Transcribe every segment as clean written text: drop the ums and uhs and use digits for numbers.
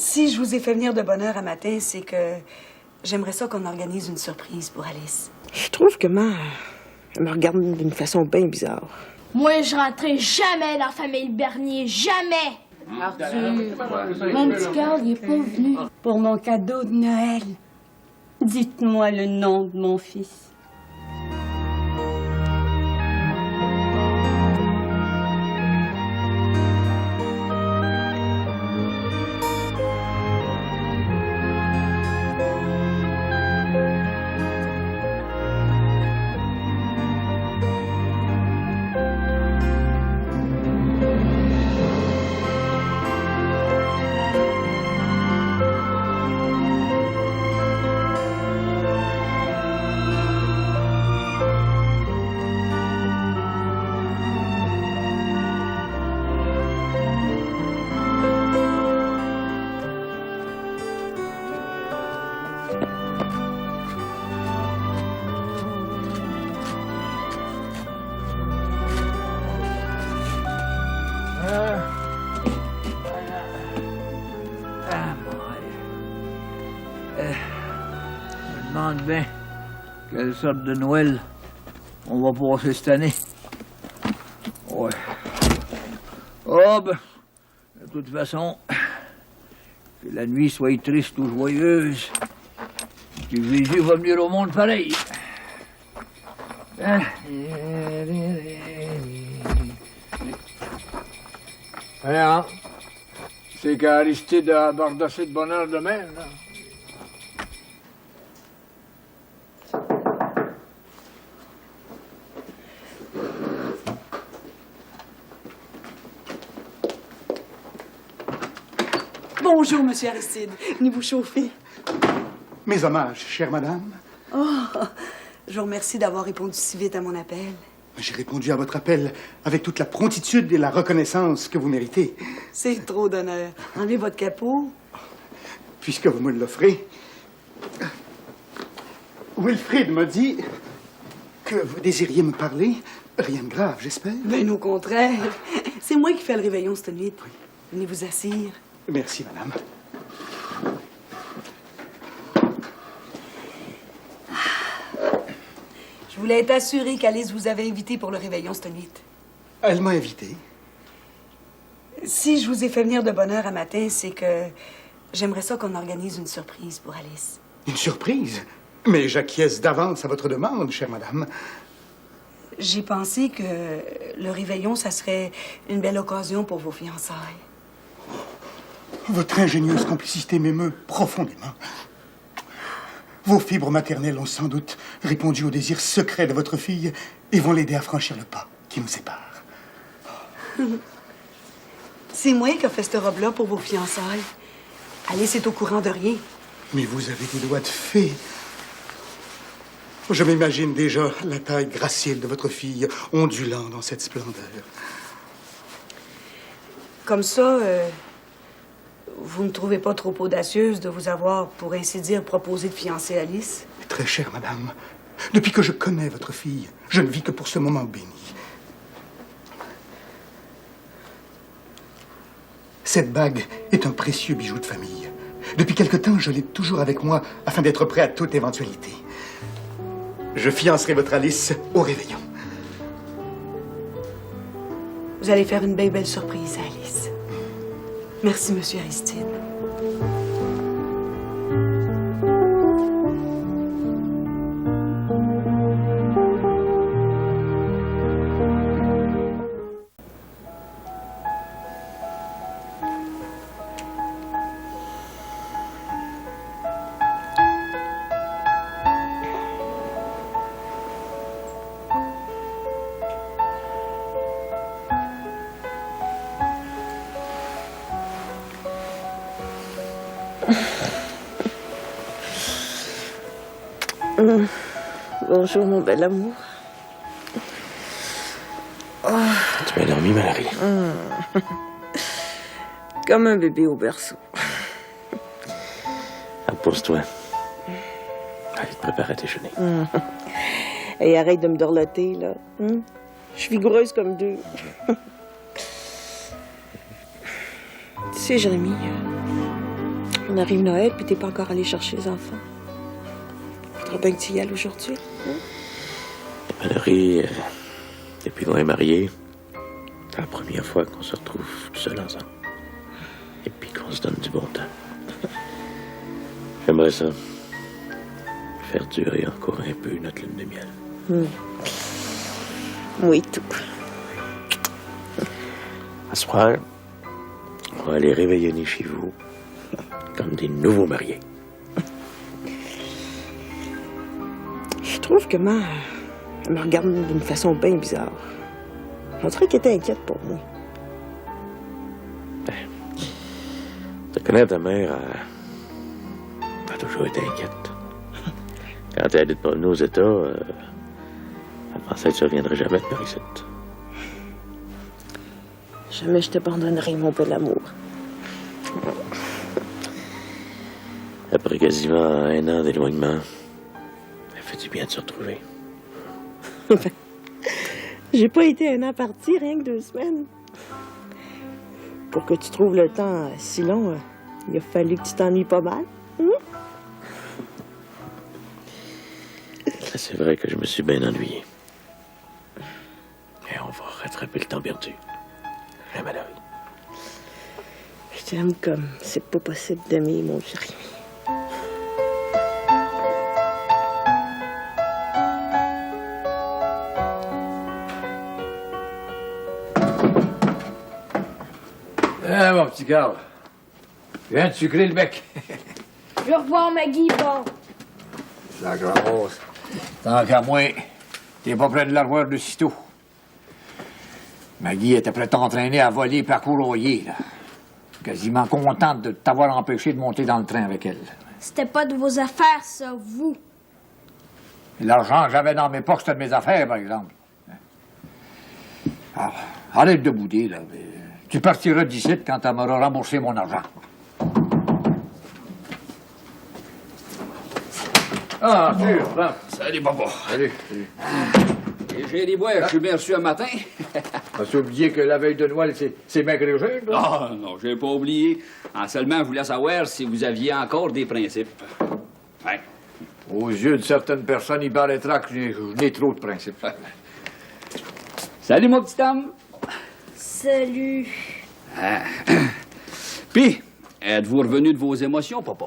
Si je vous ai fait venir de bonne heure à matin, c'est que j'aimerais ça qu'on organise une surprise pour Alice. Je trouve que elle me regarde d'une façon bien bizarre. Moi, je rentrerai jamais dans la famille Bernier, jamais! Arthur, mon petit Carl, il est pas venu pour mon cadeau de Noël. Dites-moi le nom de mon fils. Je me demande bien quelle sorte de Noël on va passer cette année. Ouais. Oh, ben, de toute façon, que la nuit soit triste ou joyeuse, que Jésus va venir au monde pareil. Hein? C'est qu'Aristide a bardassé de bonheur demain, là. Bonjour, Monsieur Aristide. Venez vous chauffer. Mes hommages, chère madame. Oh, je vous remercie d'avoir répondu si vite à mon appel. J'ai répondu à votre appel avec toute la promptitude et la reconnaissance que vous méritez. C'est trop d'honneur. Enlevez votre capot. Puisque vous me l'offrez, Wilfrid m'a dit que vous désiriez me parler. Rien de grave, j'espère. Ben, au contraire. C'est moi qui fais le réveillon cette nuit. Venez vous asseoir. Merci, madame. Je voulais être assurée qu'Alice vous avait invité pour le réveillon cette nuit. Elle m'a invité. Si je vous ai fait venir de bonne heure à matin, c'est que j'aimerais ça qu'on organise une surprise pour Alice. Une surprise? Mais j'acquiesce d'avance à votre demande, chère madame. J'ai pensé que le réveillon, ça serait une belle occasion pour vos fiançailles. Votre ingénieuse complicité m'émeut profondément. Vos fibres maternelles ont sans doute répondu au désir secret de votre fille et vont l'aider à franchir le pas qui nous sépare. C'est moi qui ai fait cette robe-là pour vos fiançailles. Alice est au courant de rien. Mais vous avez des doigts de fée. Je m'imagine déjà la taille gracile de votre fille ondulant dans cette splendeur. Comme ça, vous ne trouvez pas trop audacieuse de vous avoir, pour ainsi dire, proposé de fiancer Alice? Très chère madame, depuis que je connais votre fille, je ne vis que pour ce moment béni. Cette bague est un précieux bijou de famille. Depuis quelque temps, je l'ai toujours avec moi afin d'être prêt à toute éventualité. Je fiancerai votre Alice au réveillon. Vous allez faire une belle surprise à Alice. Merci, Monsieur Aristide. Bonjour, mon bel amour. Tu m'as dormi, Mallory? Comme un bébé au berceau. Repose-toi. Allez, te préparer à déjeuner. Et arrête de me dorloter, là. Je suis vigoureuse comme deux. Tu sais, Jérémy, On arrive Noël, puis t'es pas encore allé chercher les enfants. Faudra bien que tu y ailles aujourd'hui. Valérie, depuis qu'on est mariés, c'est la première fois qu'on se retrouve tout seul ensemble. Et puis qu'on se donne du bon temps. J'aimerais ça. Faire durer encore un peu notre lune de miel. Oui, tout. À ce soir, on va aller réveillonner chez vous comme des nouveaux mariés. Je trouve que elle me regarde d'une façon bien bizarre. On dirait qu'elle était inquiète pour moi. De connaître ta mère, elle a toujours été inquiète. Quand elle allait te promener aux États, elle pensait que tu reviendrais jamais de par ici. Jamais je t'abandonnerai, mon bel amour. Après quasiment 1 an d'éloignement, ça fait du bien de se retrouver. J'ai pas été 1 an parti, rien que 2 semaines. Pour que tu trouves le temps si long, il a fallu que tu t'ennuies pas mal. C'est vrai que je me suis bien ennuyé. Et on va rattraper le temps perdu. Hein, Valérie? Je t'aime comme c'est pas possible d'aimer, mon Jérémy. Ah, mon petit Carl. Viens de sucrer le bec. Je vais revoir Maggie, bon. La grosse. Tant qu'à moi, t'es pas près de la revoir de sitôt. Maggie était prête à t'entraîner à voler et à courir, là. Quasiment contente de t'avoir empêché de monter dans le train avec elle. C'était pas de vos affaires, ça, vous. L'argent que j'avais dans mes poches, c'était de mes affaires, par exemple. Alors, arrête de bouder, là. Tu partiras d'ici quand tu m'auras remboursé mon argent. Ah, Arthur, là. Salut, papa. Salut. Et j'ai des bois, je suis bien reçu un matin. As-tu oublié que la veille de Noël, c'est maigre jeune, toi? Ah, non, j'ai pas oublié. Seulement, je voulais savoir si vous aviez encore des principes. Ouais. Aux yeux de certaines personnes, il paraîtra que je n'ai trop de principes. Salut, mon petit homme. Salut. Puis, êtes-vous revenu de vos émotions, papa?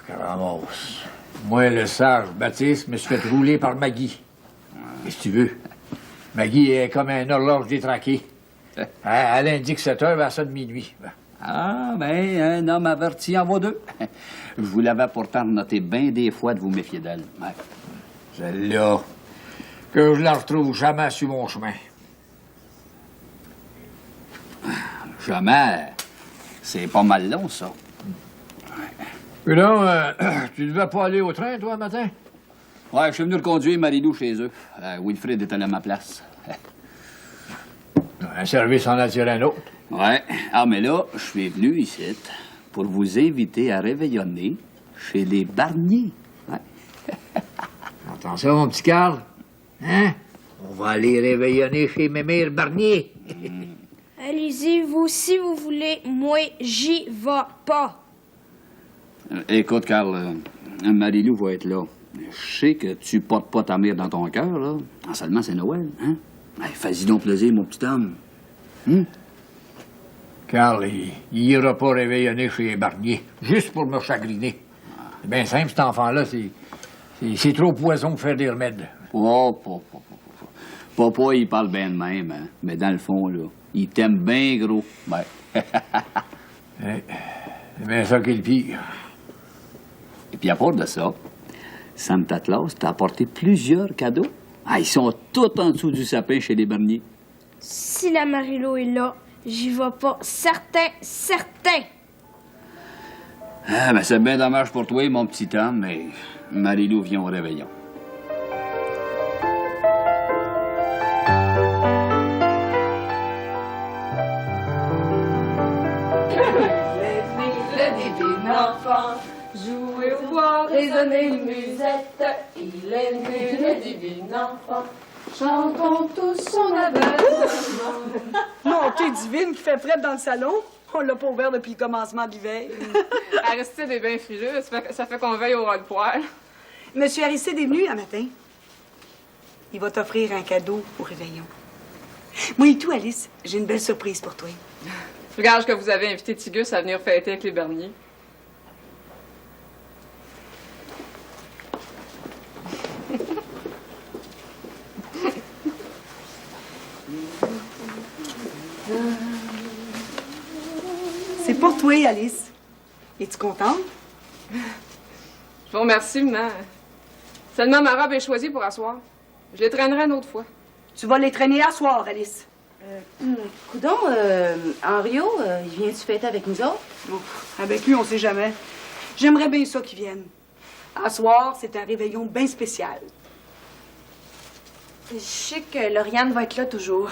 Caramos. Moi, le sage Baptiste, me suis fait rouler par Maggie. Qu'est-ce que tu veux? Maggie est comme un horloge détraqué. Elle indique 7 heures, elle sonne minuit. Ah, ben, un homme averti en vaut 2. Je vous l'avais pourtant noté bien des fois de vous méfier d'elle. Ouais. Celle-là, que je la retrouve jamais sur mon chemin. Jamais. C'est pas mal long, ça. Et là, tu devais pas aller au train, toi, matin? Ouais, je suis venu reconduire Marilou chez eux. Wilfrid est allé à ma place. Un service en attire un autre. Ouais. Ah, mais là, je suis venu ici pour vous inviter à réveillonner chez les Barnier. Ouais. Attention, mon petit Carl. Hein? On va aller réveillonner chez Mémire Barnier. Allez-y, vous, si vous voulez. Moi, j'y vais pas. Écoute, Carl, Marilou va être là. Je sais que tu portes pas ta mère dans ton cœur, là. Seulement, c'est Noël, hein? Hey, fais-y donc plaisir, mon petit homme. Carl, il ira pas réveillonner chez Barnier, juste pour me chagriner. C'est bien simple, cet enfant-là, c'est trop poison pour faire des remèdes. Oh, Papa, il parle bien de même, hein? Mais dans le fond, là, il t'aime bien gros. Ben. C'est bien ça qui est le pire. Et puis à part de ça, Santa Claus t'a apporté plusieurs cadeaux. Ah, ils sont tous en dessous du sapin chez les Barnier. Si la Marilou est là, j'y vais pas. Certain. Ah, ben c'est bien dommage pour toi, mon petit homme, mais Marilou vient au réveillon. Jouer au bois, résonner une musette, il est né le divin enfant. Chantons tous son aveugle. Montée divine qui fait frais dans le salon. On l'a pas ouvert depuis le commencement de l'hiver. Aristide est bien frileux. Ça fait qu'on veille au ras de poêle. Monsieur Aristide est venu un matin. Il va t'offrir un cadeau au réveillon. Moi et tout, Alice, j'ai une belle surprise pour toi. Je gage que vous avez invité Tigus à venir fêter avec les Bernier. C'est pour toi, Alice. Es-tu contente? Je vous remercie, maman. Seulement, ma robe est choisie pour asseoir. Je les traînerai une autre fois. Tu vas les traîner à soir, Alice. Coudon, Henrio, il vient-tu fêter avec nous autres? Bon, avec lui, on sait jamais. J'aimerais bien ça qu'il vienne. À soir, c'est un réveillon bien spécial. Je sais que Lauriane va être là toujours.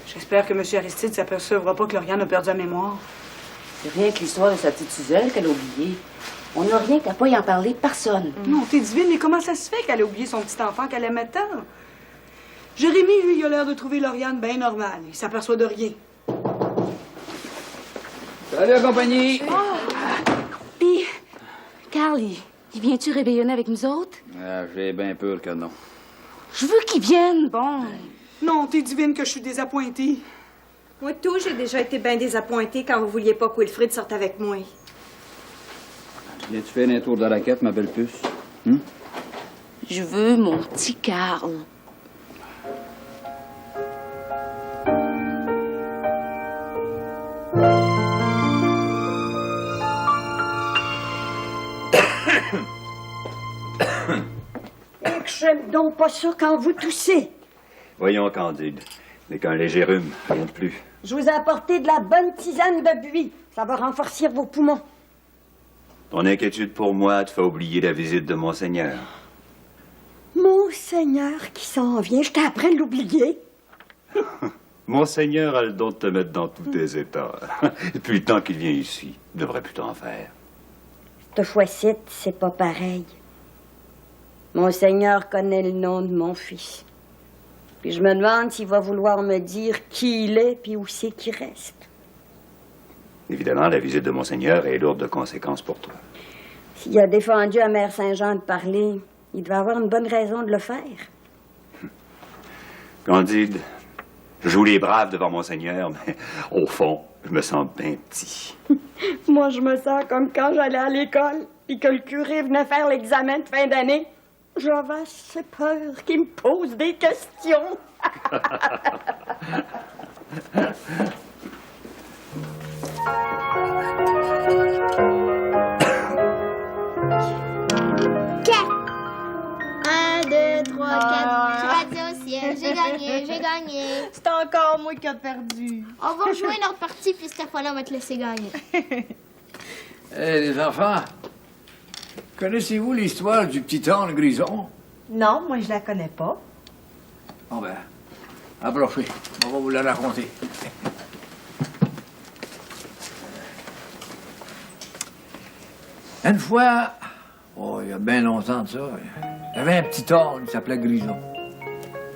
J'espère que M. Aristide s'apercevra pas que Lauriane a perdu la mémoire. C'est rien que l'histoire de sa petite Suzelle qu'elle a oubliée. On n'a rien qu'à pas y en parler, personne. Non, t'es divine, mais comment ça se fait qu'elle a oublié son petit enfant qu'elle aimait tant? Jérémy, lui, il a l'air de trouver Lauriane bien normale. Il s'aperçoit de rien. Salut, la compagnie! Puis, Carl, il vient-tu réveillonner avec nous autres? Ah, j'ai bien peur que non. Je veux qu'il vienne, bon. Non, t'es divine que je suis désappointée. Moi, tout, j'ai déjà été bien désappointée quand vous vouliez pas que Wilfrid sorte avec moi. Viens-tu faire un tour de la raquette, ma belle puce? Je veux mon petit Carl. J'aime donc pas ça quand vous toussez. Voyons, Candide. Mais qu'un léger rhume, rien de plus. Je vous ai apporté de la bonne tisane de buis. Ça va renforcer vos poumons. Ton inquiétude pour moi te fait oublier la visite de Monseigneur. Monseigneur qui s'en vient, je t'apprends à l'oublier. Monseigneur a le don de te mettre dans tous tes états. Depuis le temps qu'il vient ici, il devrait plus t'en faire. Cette fois-ci, c'est pas pareil. Monseigneur connaît le nom de mon fils. Puis je me demande s'il va vouloir me dire qui il est puis où c'est qu'il reste. Évidemment, la visite de Monseigneur est lourde de conséquences pour toi. S'il a défendu à Mère Saint-Jean de parler, il devait avoir une bonne raison de le faire. Candide, je joue les braves devant Monseigneur, mais au fond, je me sens bien petit. Moi, je me sens comme quand j'allais à l'école puis que le curé venait faire l'examen de fin d'année. J'avais assez peur qu'il me pose des questions. Un, deux, trois, quatre. Je vais dire au ciel. J'ai gagné. C'est encore moi qui ai perdu. On va jouer notre partie, puis cette fois-là, on va te laisser gagner. Les enfants, connaissez-vous l'histoire du petit âne grison? Non, moi, je la connais pas. Bon ben, approchez, on va vous la raconter. Une fois, il y a bien longtemps de ça, il y avait un petit âne qui s'appelait Grison.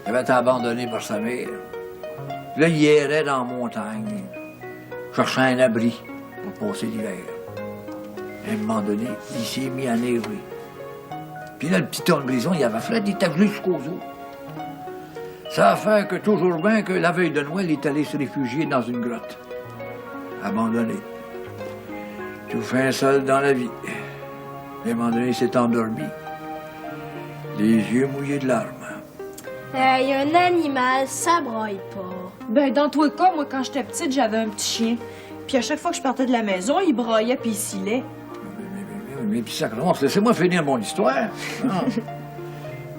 Il avait été abandonné par sa mère. Puis là, il errait dans la montagne, cherchant un abri pour passer l'hiver. À un moment donné, il s'est mis à neiger. Puis là, le petit âne Grison, il avait frais, il était gelé jusqu'aux os. Ça a fait que toujours bien que la veille de Noël, il est allé se réfugier dans une grotte. Abandonné. Tout fait seul dans la vie. À un moment donné, il s'est endormi. Les yeux mouillés de larmes. Il y a un animal, ça braille pas. Ben, dans tous les cas, moi, quand j'étais petite, j'avais un petit chien. Puis à chaque fois que je partais de la maison, il braillait puis il scillait. Mais puis ça commence, laissez-moi finir mon histoire. Ah.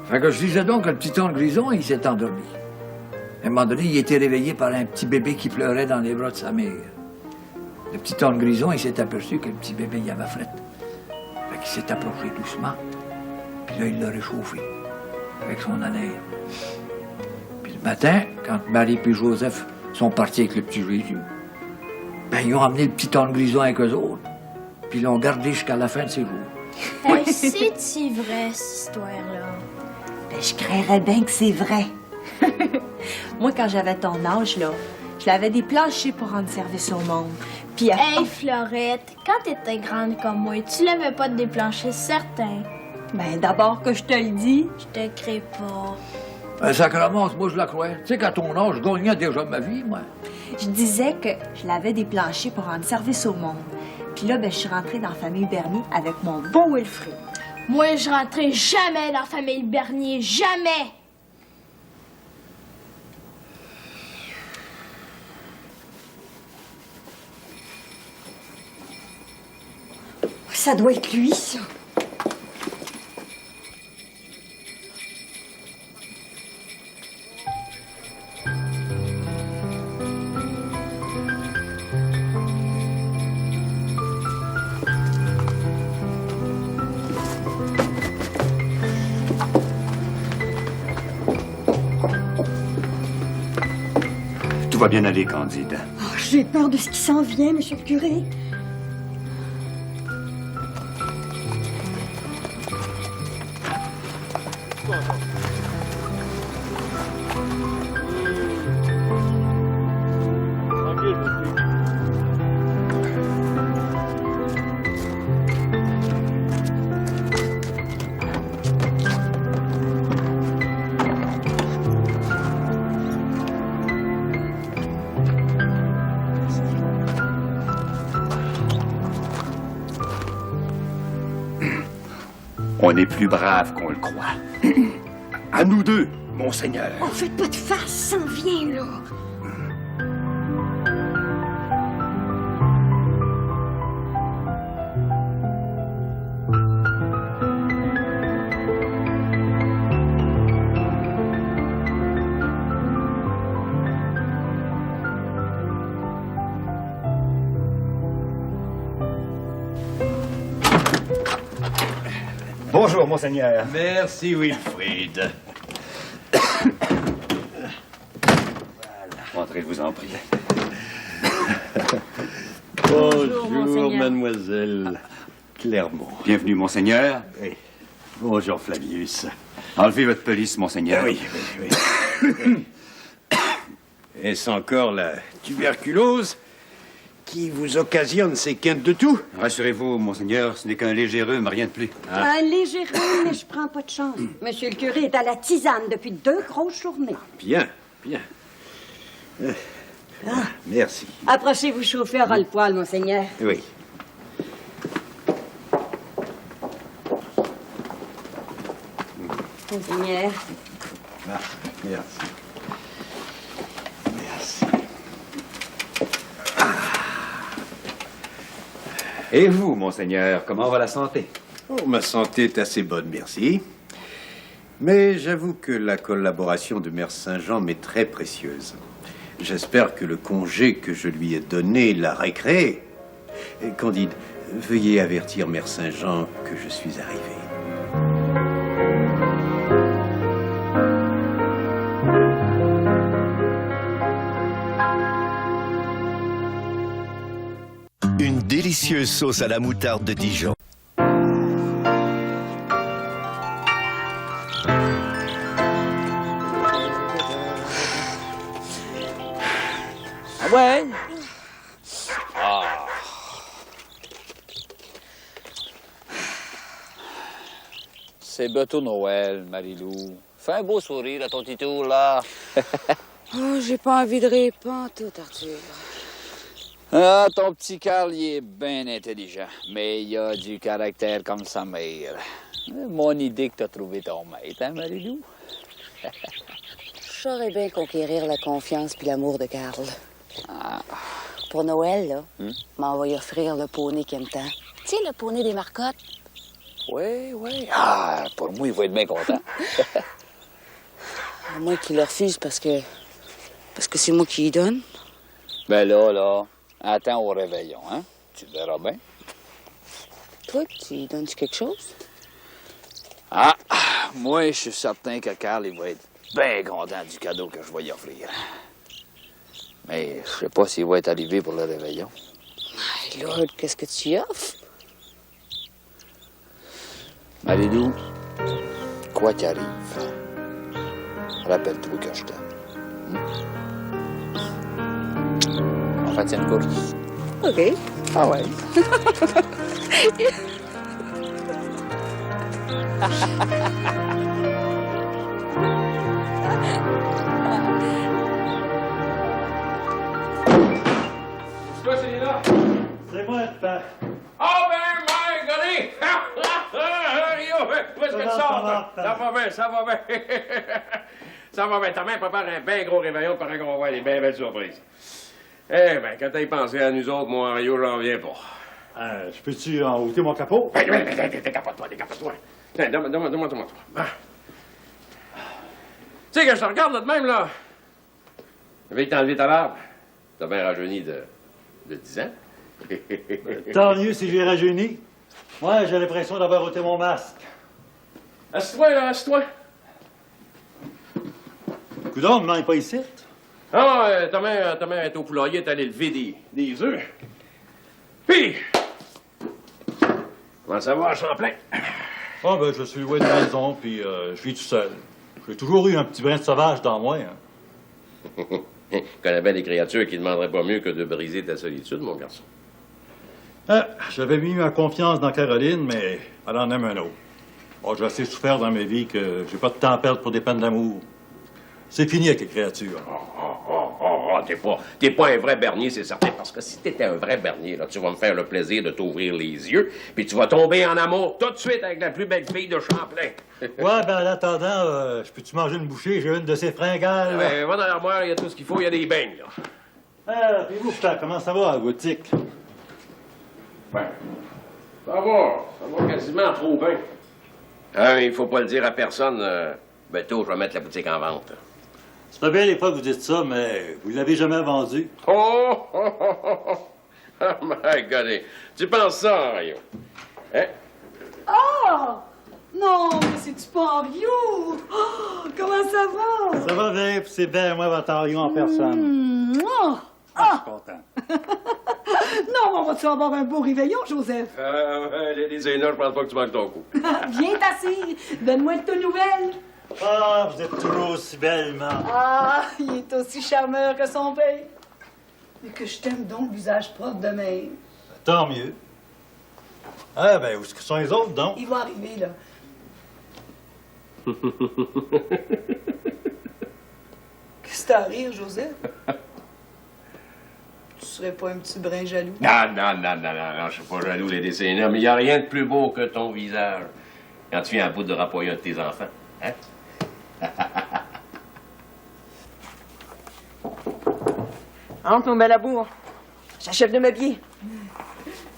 Fait que je disais donc que le petit âne Grison, il s'est endormi. À un moment donné, il était réveillé par un petit bébé qui pleurait dans les bras de sa mère. Le petit âne Grison, il s'est aperçu que le petit bébé, il avait frette. Fait qu'il s'est approché doucement. Puis là, il l'a réchauffé avec son haleine. Puis le matin, quand Marie et Joseph sont partis avec le petit Jésus, ben, ils ont amené le petit âne Grison avec eux autres. Puis ils l'ont gardé jusqu'à la fin de ses jours. Hey, c'est-tu vrai, cette histoire-là? Ben, je craindrais bien que c'est vrai. Moi, quand j'avais ton âge, là, Je lavais des planchers pour rendre service au monde. Puis Hey, Florette, quand t'étais grande comme moi, tu lavais pas des planchers certains. Ben, d'abord que je te le dis. Je te crée pas. Un sacrement, moi, je la crois. Tu sais qu'à ton âge, je gagnais déjà ma vie, moi. je disais que je lavais des planchers pour rendre service au monde. Puis là, ben, je suis rentrée dans la famille Bernier avec mon beau Wilfrid. Moi, je rentrais jamais dans la famille Bernier, jamais! Ça doit être lui, ça. Tout va bien aller, Candide. Oh, j'ai peur de ce qui s'en vient, monsieur le curé. On est plus brave qu'on le croit. À nous deux, monseigneur. Oh, faites pas de face, ça en vient, là. Bonjour, monseigneur. Merci, Wilfrid. Entrez, je vous en prie. Bonjour, mademoiselle Clermont. Bienvenue, monseigneur. Oui. Bonjour, Flavius. Enlevez votre pelisse, monseigneur. Oui. Est-ce encore la tuberculose qui vous occasionne ces quintes de tout? Rassurez-vous, monseigneur, ce n'est qu'un léger rhume, rien de plus. Un léger rhume, mais je prends pas de chance. Monsieur le curé est à la tisane depuis 2 grosses journées. Bien. Merci. Approchez-vous chauffer à ras le poil, monseigneur. Oui. Monseigneur. Ah, merci. Et vous, monseigneur, comment va la santé? Oh, ma santé est assez bonne, merci. Mais j'avoue que la collaboration de Mère Saint-Jean m'est très précieuse. J'espère que le congé que je lui ai donné l'a récréé. Et Candide, veuillez avertir Mère Saint-Jean que je suis arrivé. Une délicieuse sauce à la moutarde de Dijon. Ah ouais? Ah. C'est bientôt Noël, Marilou. Fais un beau sourire à ton petit tour, là. Oh, j'ai pas envie de répondre, tout, Arthur. Ah, ton petit Carl, il est bien intelligent, mais il a du caractère comme sa mère. Mon idée que t'as trouvé ton maître, hein, Marilou? Je saurais bien conquérir la confiance puis l'amour de Carl. Ah. Pour Noël, là, m'en va y offrir le poney qu'il aime tant. Tu sais, le poney des marcottes? Oui. Ah, pour moi, il va être bien content. À moins qu'il le refuse parce que c'est moi qui y donne. Ben là, attends au réveillon, hein? Tu verras bien. Toi, tu y donnes-tu quelque chose? Ah, moi, je suis certain que Carl, il va être bien content du cadeau que je vais y offrir. Mais je sais pas s'il va être arrivé pour le réveillon. My Lord, qu'est-ce que tu y offres? Marilou, quoi qu'arrive, rappelle-toi que je t'aime. faire tienne course. OK. Ah ouais. C'est quoi, celui-là? C'est moi, le père. Oh, ben, my golly! Où est-ce que tu sors? Ça va bien, ça va bien. Ça va bien. Ta mère prépare un bien gros réveillon pour qu'on va voir des bien belles surprises. Eh ben, quand t'as pensé à nous autres, moi, Rio, j'en reviens pas. Je peux-tu ôter mon capot? Décapote-toi. Tiens, demande-moi. Ah. Tu sais que je te regarde là de même, là. Je vais t'enlever ta barbe. T'as bien rajeuni de 10 ans. Tant mieux si j'ai rajeuni. Moi, j'ai l'impression d'avoir ôté mon masque. Assieds-toi, là, assieds-toi. Coudon, ne mange pas ici. Ah, ta mère est au poulailler, est allée lever des œufs. Puis, comment ça va à Champlain? Ah, ben, je suis loin de la maison, puis je vis tout seul. J'ai toujours eu un petit brin de sauvage dans moi, hein. Je connais bien des créatures qui ne demanderaient pas mieux que de briser ta solitude, mon garçon. J'avais mis ma confiance dans Caroline, mais elle en aime un autre. Oh, j'ai assez souffert dans ma vie que j'ai pas de temps à perdre pour des peines d'amour. C'est fini avec les créatures. T'es pas un vrai bernier, c'est certain, parce que si t'étais un vrai bernier, là, tu vas me faire le plaisir de t'ouvrir les yeux, puis tu vas tomber en amour tout de suite avec la plus belle fille de Champlain. Ouais, ben, en attendant, je peux-tu manger une bouchée? J'ai une de ces fringales, là. Va dans l'armoire, il y a tout ce qu'il faut, il y a des beignes, là. Puis vous, frère, comment ça va, à la boutique? Ben, ça va quasiment trop bien. Il faut pas le dire à personne, bientôt, je vais mettre la boutique en vente. Ça fait bien les fois que vous dites ça, mais vous l'avez jamais vendu. Oh my God! Tu penses ça, Rio? Hein? Oh! Non, mais c'est-tu pas Rio? Oh, comment ça va? Ça va bien, puis c'est bien, moi, votre Rio en personne. Je suis content. Non, on va-tu avoir un beau réveillon, Joseph? Les aînés, je pense pas que tu manques ton coup. Viens t'asseoir. Donne-moi de tes nouvelles. Ah, vous êtes toujours aussi belle, maman. Ah, il est aussi charmeur que son père. Mais que je t'aime donc, visage propre de même. Tant mieux. Ah, ben, où sont les autres, donc? Il va arriver, là. Qu'est-ce que t'as à rire, Joseph? Tu serais pas un petit brin jaloux? Non, je suis pas jaloux, les décennies, mais il n'y a rien de plus beau que ton visage quand tu viens à bout de rappoyer un de tes enfants. Hein? Entre, mon bel amour. J'achève de m'habiller.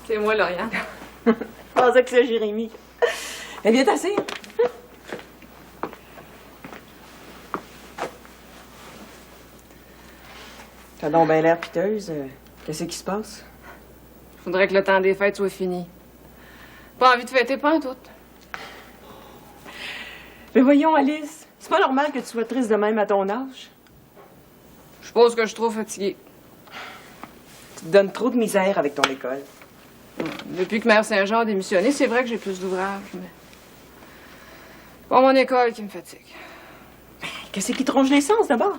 C'est moi, Lauriane. Je pensais que c'est Jérémy. Elle vient t'asseoir. T'as donc bien l'air piteuse. Qu'est-ce qui se passe? Faudrait que le temps des fêtes soit fini. Pas envie de fêter, pas en tout. Mais voyons, Alice, c'est pas normal que tu sois triste de même à ton âge. Je suppose que je suis trop fatiguée. Tu te donnes trop de misère avec ton école. Depuis que Mère Saint-Jean a démissionné, c'est vrai que j'ai plus d'ouvrages, mais... Pas mon école qui me fatigue. Qu'est-ce qui te ronge les sens, d'abord?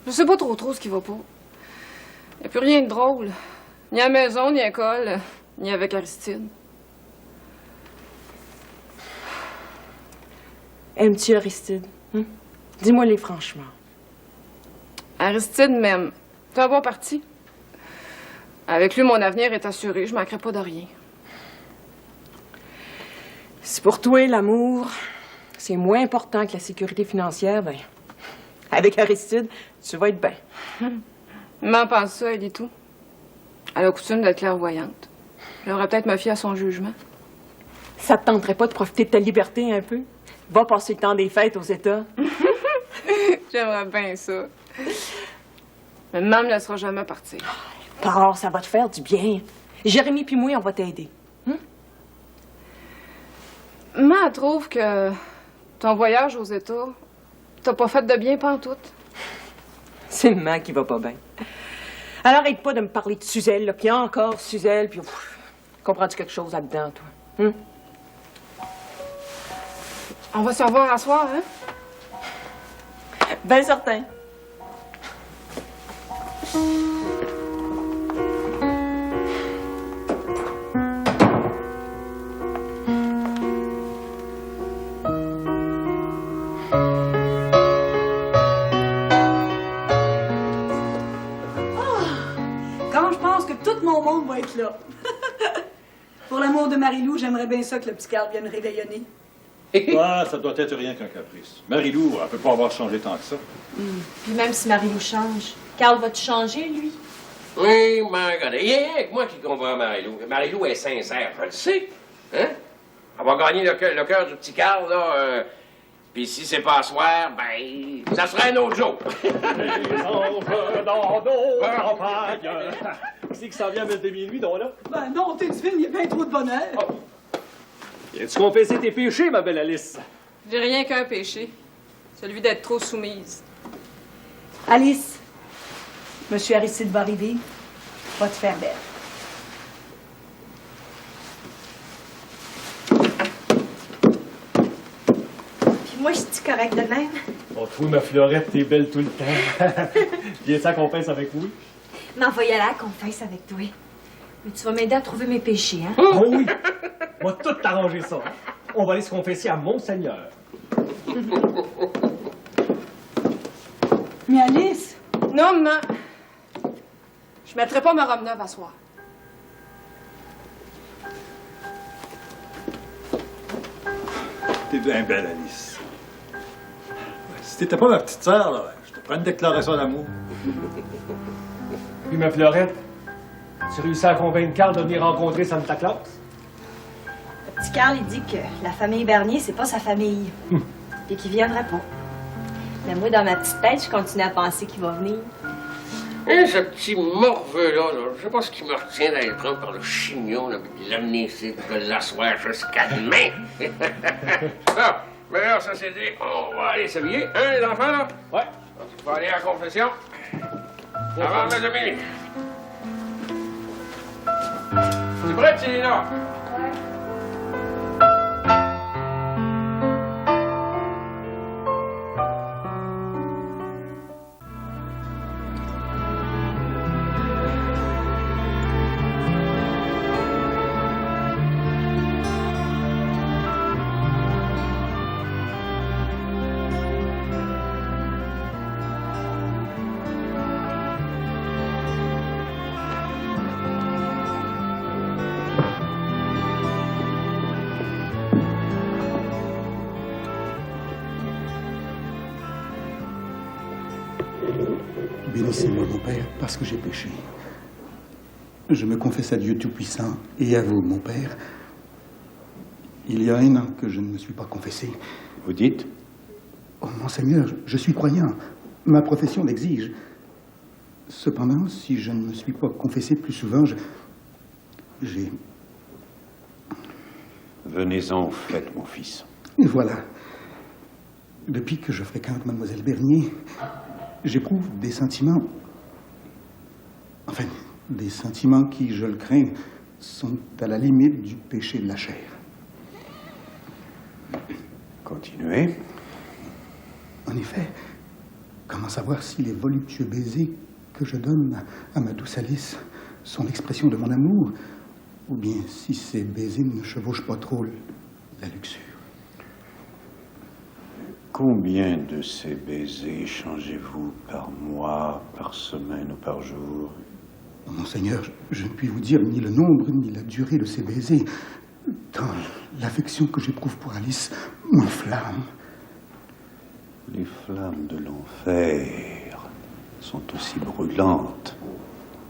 Je sais pas trop ce qui va pas. Y a plus rien de drôle. Ni à la maison, ni à l'école, ni avec Aristide. Aimes-tu Aristide? Dis-moi-les franchement. Aristide m'aime. C'est un bon parti. Avec lui, mon avenir est assuré. Je manquerai pas de rien. Si pour toi, l'amour, c'est moins important que la sécurité financière, ben, avec Aristide, tu vas être bien. Maman pense ça, elle dit tout. Elle a coutume d'être clairvoyante. J'aimerais peut-être me fier à son jugement. Ça te tenterait pas de profiter de ta liberté un peu? Va passer le temps des fêtes aux États. J'aimerais bien ça. Mais maman me laissera jamais partir. Pars, ça va te faire du bien. Jérémy puis moi, on va t'aider. Maman elle trouve que ton voyage aux États, t'as pas fait de bien pantoute. C'est maman qui va pas bien. Alors, arrête pas de me parler de Suzelle, là, puis encore Suzelle, puis... Comprends-tu quelque chose là-dedans, toi? On va se revoir à soir, hein? Ben certain. Pour l'amour de Marie-Lou, j'aimerais bien ça que le petit Carl vienne réveillonner. Ah, ça doit être rien qu'un caprice. Marie-Lou, elle peut pas avoir changé tant que ça. Puis même si Marie-Lou change, Carl va-tu changer, lui? Oui, mais regardez, il y a rien que moi qui comprends Marie-Lou. Marie-Lou est sincère, je le sais. Hein? Elle va gagner le cœur du petit Carl, là. Puis si c'est pas à soir, ben, ça sera un autre jour. Les anges dans nos campagnes. C'est que ça vient mettre des minuit, donc là? Ben non, t'es divine, il y a bien trop de bonheur. Viens-tu confesser tes péchés, ma belle Alice? J'ai rien qu'un péché. Celui d'être trop soumise. Alice, Monsieur Aristide va arriver. Va te faire belle. Puis moi, je suis correcte de même. On trouve ma Fleurette, t'es belle tout le temps. Viens-tu à confesse avec moi? M'en va y aller à la confesse avec toi. Mais tu vas m'aider à trouver mes péchés, hein? Oh oui! On va tout t'arranger ça. On va aller se confesser à Monseigneur. Mais Alice! Non, maman. Je mettrai pas ma robe neuve à soir. T'es bien belle, Alice. Si t'étais pas ma petite sœur, là, je te prends une déclaration d'amour. Puis ma Fleurette, tu réussis à convaincre Carl de venir rencontrer Santa Claus? Le petit Carl, il dit que la famille Bernier, c'est pas sa famille. Et qu'il viendrait pas. Mais moi, dans ma petite tête, je continue à penser qu'il va venir. Hein, ce petit morveux-là, je sais pas ce qui me retient d'aller prendre par le chignon, là, puis de l'amener ici, de l'asseoir jusqu'à demain. Ah, mais alors, ça c'est dit, on va aller s'habiller, hein, les enfants, là? Ouais. On va aller à la confession. Avant mes amis. Tu es prête, Célina? Bénissez-moi, mon Père, parce que j'ai péché. Je me confesse à Dieu Tout-Puissant et à vous, mon Père. Il y a 1 an que je ne me suis pas confessé. Vous dites? Oh, Monseigneur, je suis croyant. Ma profession l'exige. Cependant, si je ne me suis pas confessé plus souvent, j'ai... Venez-en au fait, mon fils. Et voilà. Depuis que je fréquente Mademoiselle Bernier, j'éprouve des sentiments... Enfin, des sentiments qui, je le crains, sont à la limite du péché de la chair. Continuez. En effet, comment savoir si les voluptueux baisers que je donne à ma douce Alice sont l'expression de mon amour, ou bien si ces baisers ne chevauchent pas trop la luxure? Combien de ces baisers changez-vous par mois, par semaine ou par jour? Monseigneur, je ne puis vous dire ni le nombre ni la durée de ces baisers, tant l'affection que j'éprouve pour Alice m'enflamme. Les flammes de l'enfer sont aussi brûlantes,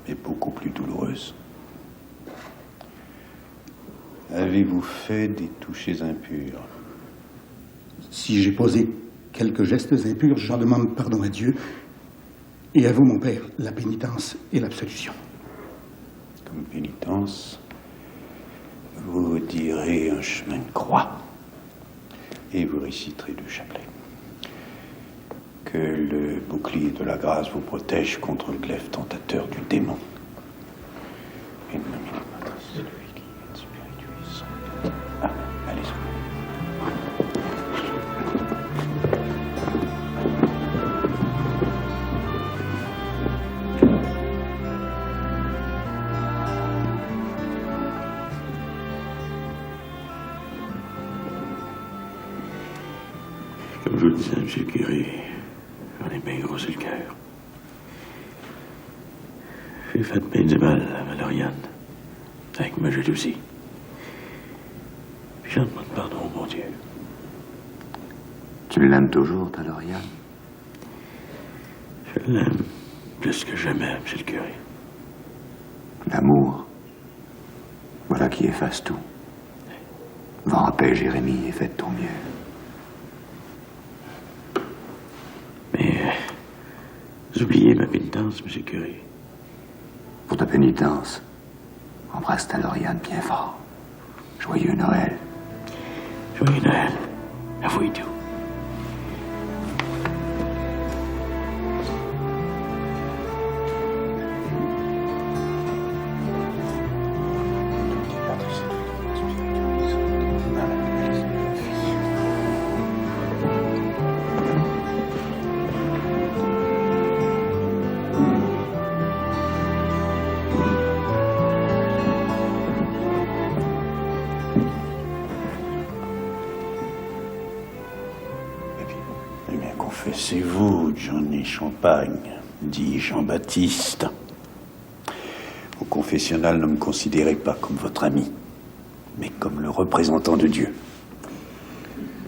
mais beaucoup plus douloureuses. Avez-vous fait des touchés impurs? Si j'ai posé quelques gestes impurs, j'en demande pardon à Dieu et à vous, mon Père, la pénitence et l'absolution. Comme pénitence, vous direz un chemin de croix et vous réciterez le chapelet. Que le bouclier de la grâce vous protège contre le glaive tentateur du démon. Et celui qui est spirituel. Ah, allez-y. Comme je vous le disais, monsieur le curé, j'en ai bien gros sur le cœur. J'ai fait bien du mal à Valériane, avec ma jalousie. J'en demande pardon, mon Dieu. Tu l'aimes toujours, ta Lauriane? Je l'aime plus que jamais, monsieur le curé. L'amour, voilà qui efface tout. Va en paix, Jérémie, et fais de ton mieux. Mais vous oubliez ma pénitence, monsieur le curé. Pour ta pénitence, embrasse ta Lauriane bien fort. Joyeux Noël. Joyeux Noël. À vous et tout. Confessez-vous, Johnny Champagne, dit Jean-Baptiste. Au confessionnal, ne me considérez pas comme votre ami, mais comme le représentant de Dieu.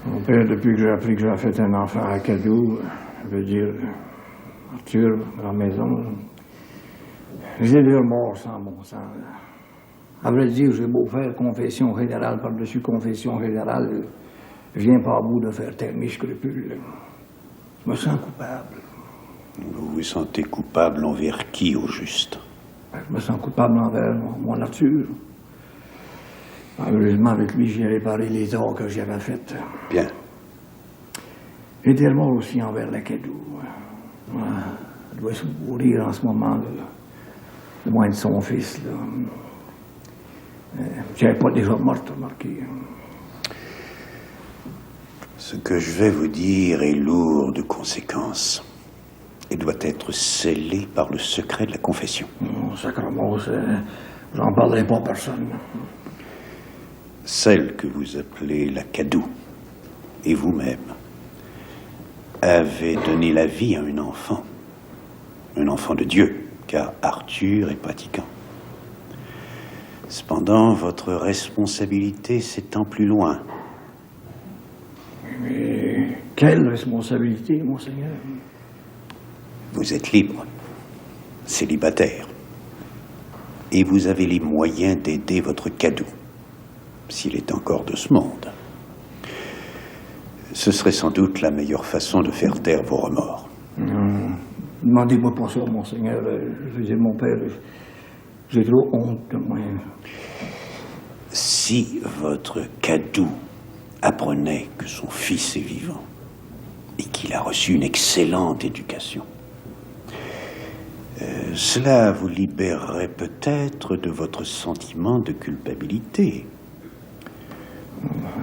Mon père, depuis que j'ai appris que j'avais fait un enfant à cadeau, je veux dire, Arthur, à la maison, j'ai deux morts sans bon sens. À vrai dire, j'ai beau faire confession générale par-dessus confession générale, je viens pas à bout de faire taire mes scrupules. Je me sens coupable. Vous vous sentez coupable envers qui, au juste? Je me sens coupable envers mon nature. Heureusement, avec lui, j'ai réparé les torts que j'avais faits. Bien. J'ai des remords aussi envers la cadeau. Elle doit se mourir en ce moment, le moins de son fils. Si elle n'est pas déjà morte, remarquez. Ce que je vais vous dire est lourd de conséquences et doit être scellé par le secret de la confession. Oh, sacrement, j'en parlerai pas à personne. Celle que vous appelez la Cadoux et vous-même avez donné la vie à un enfant de Dieu, car Arthur est pratiquant. Cependant, votre responsabilité s'étend plus loin. Mais quelle responsabilité, monseigneur? Vous êtes libre, célibataire, et vous avez les moyens d'aider votre Cadoux, s'il est encore de ce monde. Ce serait sans doute la meilleure façon de faire taire vos remords. Non, demandez-moi pas ça, monseigneur. Je veux dire, mon père, j'ai trop honte de moi. Si votre Cadoux apprenait que son fils est vivant et qu'il a reçu une excellente éducation, cela vous libérerait peut-être de votre sentiment de culpabilité.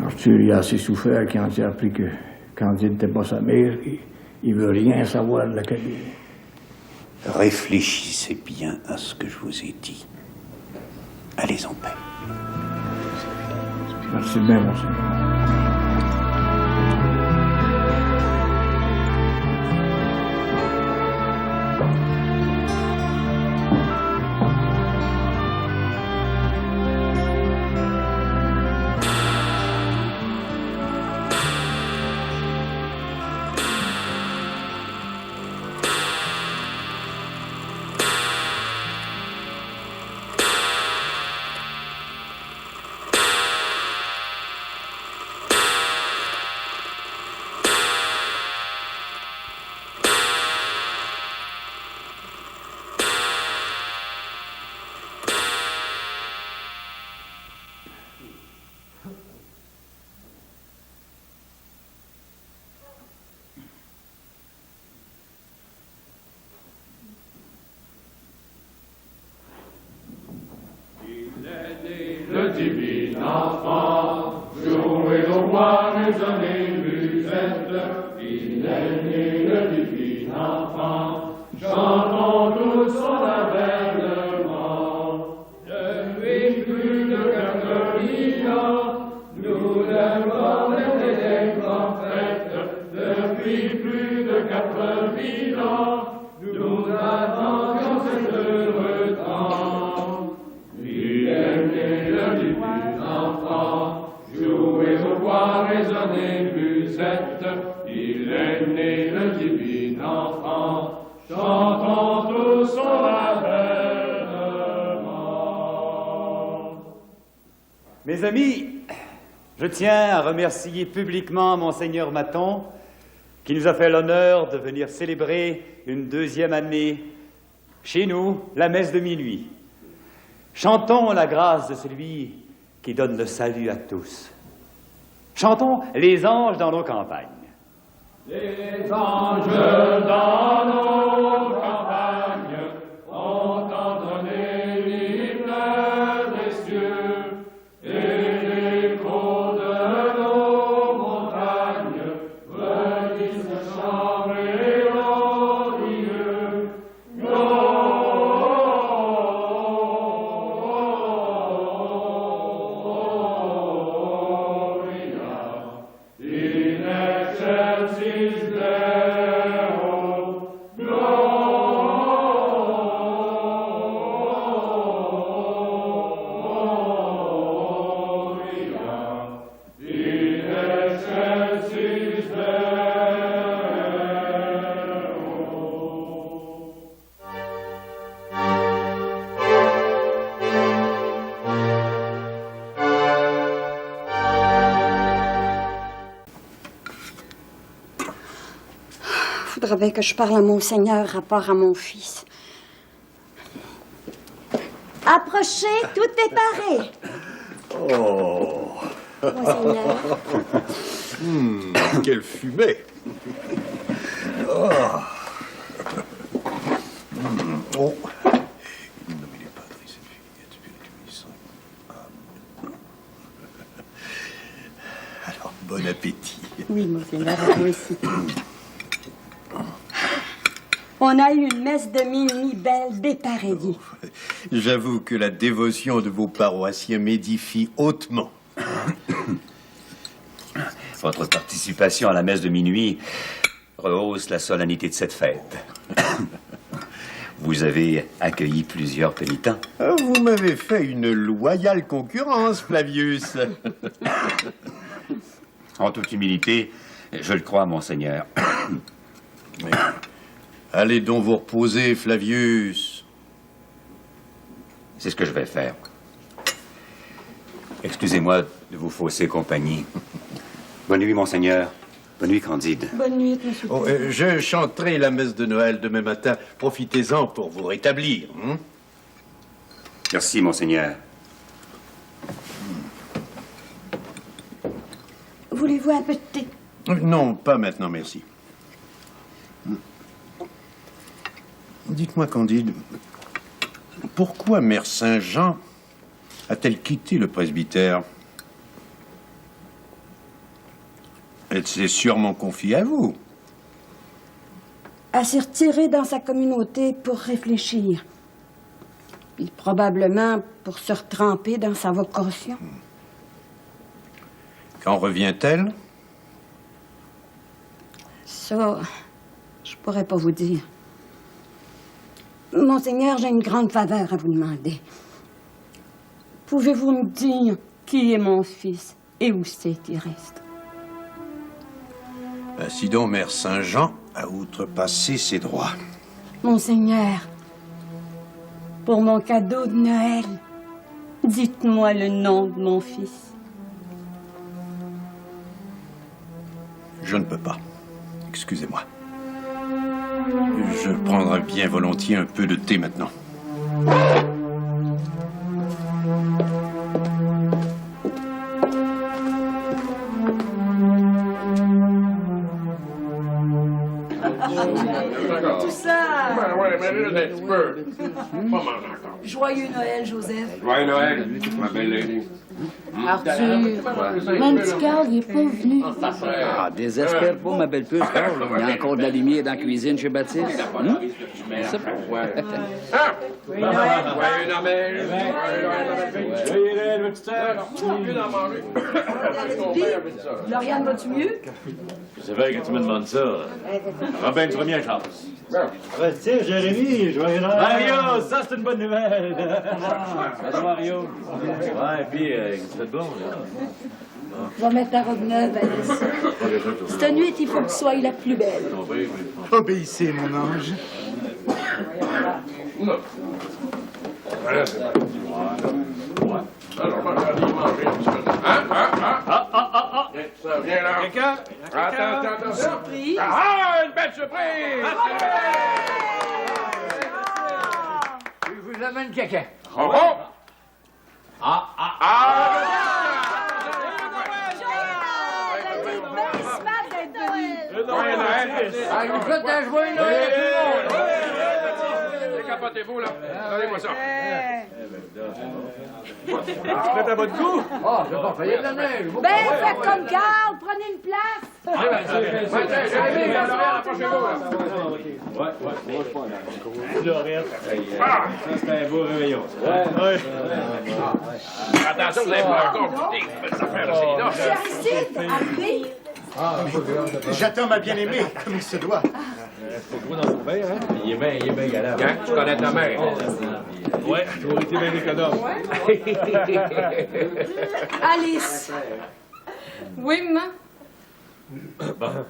Arthur il a assez souffert quand il a appris que Candide n'était pas sa mère. Il veut rien savoir de la Cadoux. Réfléchissez bien à ce que je vous ai dit. Allez en paix. Merci bien, monseigneur. Le divin enfant, jouez au roi, résonnez musette. Il est né le divin enfant, chantons tous son avènement. Depuis plus de 4000 ans, nous devons des prophètes. Depuis plus de 4000 ans, nous attendions cet heureux temps. Il est né le divin enfant, jour Lucette, il est né le divin enfant, chantons tous son avènement. Mes amis, je tiens à remercier publiquement Monseigneur Maton, qui nous a fait l'honneur de venir célébrer une 2e année chez nous, la messe de minuit. Chantons la grâce de celui qui donne le salut à tous. Chantons les anges dans nos campagnes. Les anges dans nos campagnes ont entonné l'hymne des cieux, et l'écho de nos montagnes redit ce chant mélodieux. Faudrait bien que je parle à Monseigneur rapport à mon fils. Approchez, tout est paré. Oh! Monseigneur. Quelle fumée! Oh! Oh! Alors, bon appétit. Oui, Monseigneur, à vous aussi. On a eu une messe de minuit belle, dépareillée. J'avoue que la dévotion de vos paroissiens m'édifie hautement. Votre participation à la messe de minuit rehausse la solennité de cette fête. Vous avez accueilli plusieurs pénitents. Vous m'avez fait une loyale concurrence, Flavius. En toute humilité, je le crois, Monseigneur. Mais allez donc vous reposer, Flavius. C'est ce que je vais faire. Excusez-moi de vous fausser compagnie. Bonne nuit, Monseigneur. Bonne nuit, Candide. Bonne nuit, monsieur. Oh, je chanterai la messe de Noël demain matin. Profitez-en pour vous rétablir. Hein? Merci, Monseigneur. Voulez-vous un peu de thé? Non, pas maintenant, merci. Dites-moi, Candide, pourquoi Mère Saint-Jean a-t-elle quitté le presbytère? Elle s'est sûrement confiée à vous. Elle s'est retirée dans sa communauté pour réfléchir. Puis probablement pour se retremper dans sa vocation. Quand revient-elle? Ça, je pourrais pas vous dire. Monseigneur, j'ai une grande faveur à vous demander. Pouvez-vous me dire qui est mon fils et où c'est qu'il reste? Ainsi donc, Mère Saint-Jean a outrepassé ses droits. Monseigneur, pour mon cadeau de Noël, dites-moi le nom de mon fils. Je ne peux pas. Excusez-moi. Je prendrai bien volontiers un peu de thé maintenant. Tout ça. Ouais, mais là, un petit peu. Pas mal encore. Joyeux Noël, Joseph. Joyeux Noël, ma belle lady. Arthur, mon petit Carl, il est pas venu. Ah, désespère pas, ma belle puce, Carl. Il y a encore de la lumière dans la cuisine chez Baptiste. C'est pas Joyeux Noël. Joyeux Noël. Joyeux Noël, ma petite sœur. Lauriane, vas-tu mieux? C'est vrai que tu me demandes ça. Robin, tu vas bien, Charles? Tiens, Jérémy, joyeux Noël. Mario, ça, c'est une bonne nouvelle. Salut, Mario. Ouais, puis, c'est bon, là. Va mettre ta robe neuve, Alice. Cette nuit, il faut que tu sois la plus belle. Obéissez, mon ange. Ça vient là. Quelqu'un? Attends. Surprise. Ah, une belle surprise! Je vous amène quelqu'un. Oh! Vous faites un joyeux Noël à tout le monde. Décapotez-vous, là. Donnez-moi ça. Faites à votre goût? Ah, c'est pas fait de la neige. Ben, faites comme Carl, prenez une place. Ça, c'est un beau réveillon. Attention, vous n'avez pas encore goûté cette affaire-là. Aristide, arrivez. J'attends ma bien-aimée, comme il se doit. Faut gros dans son verre, hein? Il est bien galant. Quand tu connais ta mère. Ouais, j'ai toujours été bien économe. Alice. Oui, maman? Bon.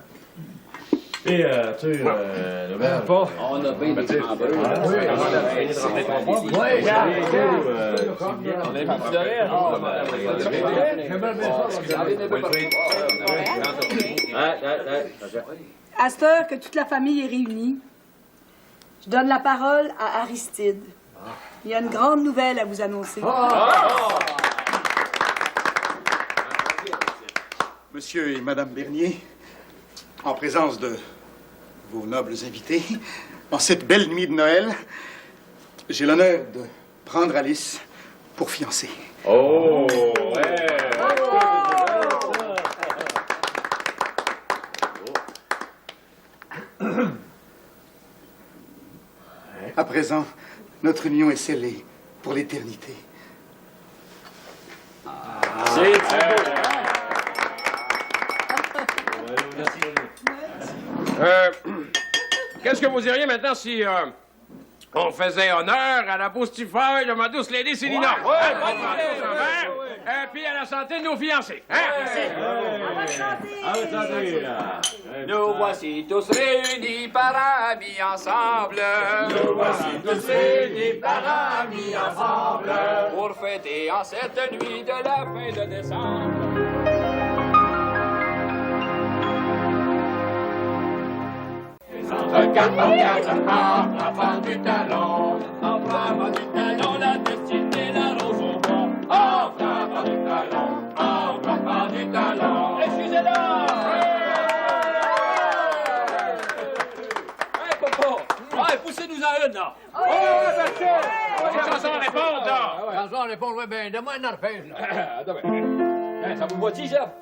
Et, tu sais, le Pas. On a bien des trembleurs. On a mis À cette heure que toute la famille est réunie, je donne la parole à Aristide. Il y a une grande nouvelle à vous annoncer. Monsieur et Madame Bernier, en présence de vos nobles invités, en cette belle nuit de Noël, j'ai l'honneur de prendre Alice pour fiancée. Oh! Ouais! À présent, notre union est scellée pour l'éternité. Qu'est-ce que vous diriez maintenant si on faisait honneur à la postifeuille de ma douce Lady Célina? Puis à la santé de nos fiancés. Nous voici tous réunis par amis ensemble. Nous voici tous réunis par amis ensemble. Pour fêter en cette nuit de la fin de décembre. Regarde, en frappant du talon, la destinée, la rose au bois. En frappant du talon, excusez-la! Hey, papa! Ouais, poussez-nous-en une, là! Une chanson à répondre, là! Chanson à répondre, oui, ben, donne-moi un arpège, là. Ça vous va-t-il, ça?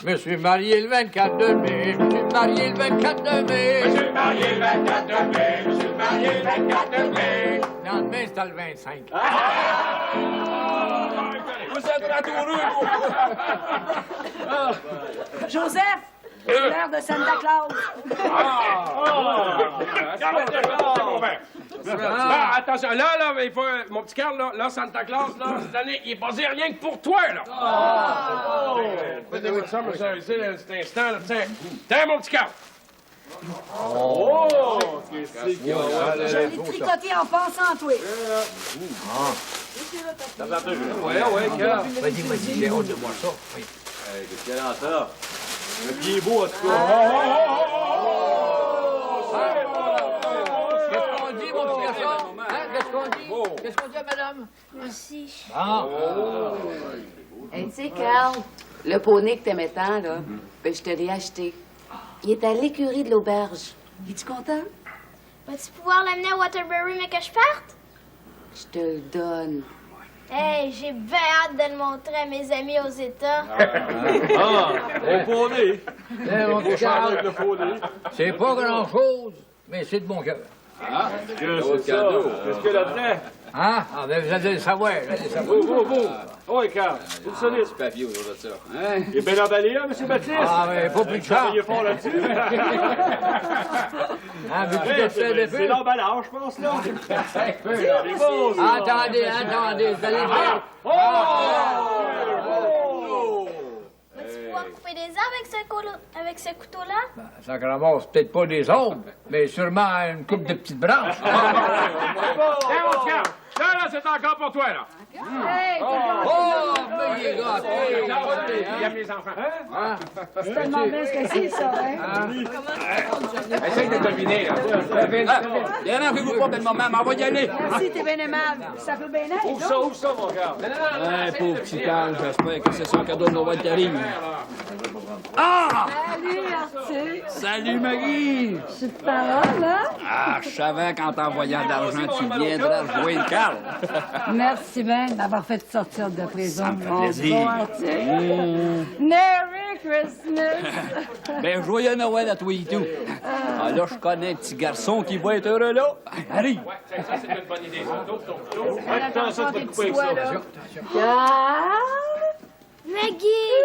Je me suis marié le 24 de mai, je me suis marié le 24 de mai. Je suis marié le 24 de mai, je suis marié le 24 de mai. Le lendemain, c'était le 25. Vous êtes ratoureux, vous! Joseph, c'est l'heure de Santa Claus. Attention, là, il faut, mon petit Carl, là, Santa Claus, là, cette année, il est basé rien que pour toi, là. Faites-moi ça, monsieur, ici, cet instant, là, tiens, mon petit Carl. Je l'ai tricoté en pensant à toi. Ouais, Carl. Vas-y, j'ai hâte de voir ça. Oui. Qu'est-ce qu'il y a dans ça? Le pied beau, en tout cas. Qu'est-ce qu'on dit, mon petit garçon? Qu'est-ce qu'on dit? Qu'est-ce qu'on dit à madame? Merci. Hey, tu sais, Carl, le poney que t'aimais tant, là, ben, je te l'ai acheté. Il est à l'écurie de l'auberge. Es-tu content? Vas-tu pouvoir l'amener à Waterbury, mais que je parte? Je te le donne. Hey, j'ai bien hâte de le montrer à mes amis aux États. Au poney. Mon petit Carl, c'est pas grand-chose, mais c'est de mon cœur. Qu'est-ce qu'il y a là-dedans? Hein? Ah, ben, vous allez le savoir, Oui, Carl. Une solide. C'est papier autour de ça. Hein? Il est bien emballé, hein, M. Baptiste? Ah, mais pas plus de chance. Il est fort là-dessus. Ah, veux-tu que je fasse des C'est l'emballage, je pense, là. Attendez, vous allez voir. Vas-tu pouvoir couper des arbres avec ce couteau-là? Ça ramasse peut-être pas des ombres, mais sûrement une coupe de petites branches. Tiens, mon Carl. Là, c'est encore pour toi, là. Hey, mais les gars, il aime les enfants. C'est tellement bien ce que c'est, ça, hein? Essaye de deviner, là. Dérangez-vous pas, belle maman, mais on va y aller. Merci, t'es bien aimable. Ça peut bien être, Ouvre ça, mon gars. Pauvre petit Carl, j'espère que c'est son cadeau de Noël qui arrive. Ah! Salut, Arthur. Salut, Maggie. Je suis de parole, hein? Ah, je savais qu'en t'envoyant de l'argent, tu viendrais rejoindre Carl. Merci bien d'avoir fait sortir de prison. Ça me fait plaisir. Bon, Arthur. Merry Christmas! Ben, joyeux Noël à toi et tout. Ah, là, je connais un petit garçon qui va être heureux là. Allez! Ça, c'est une bonne idée, ça. Attends, ça, tu vas te couper avec ça. Maggie!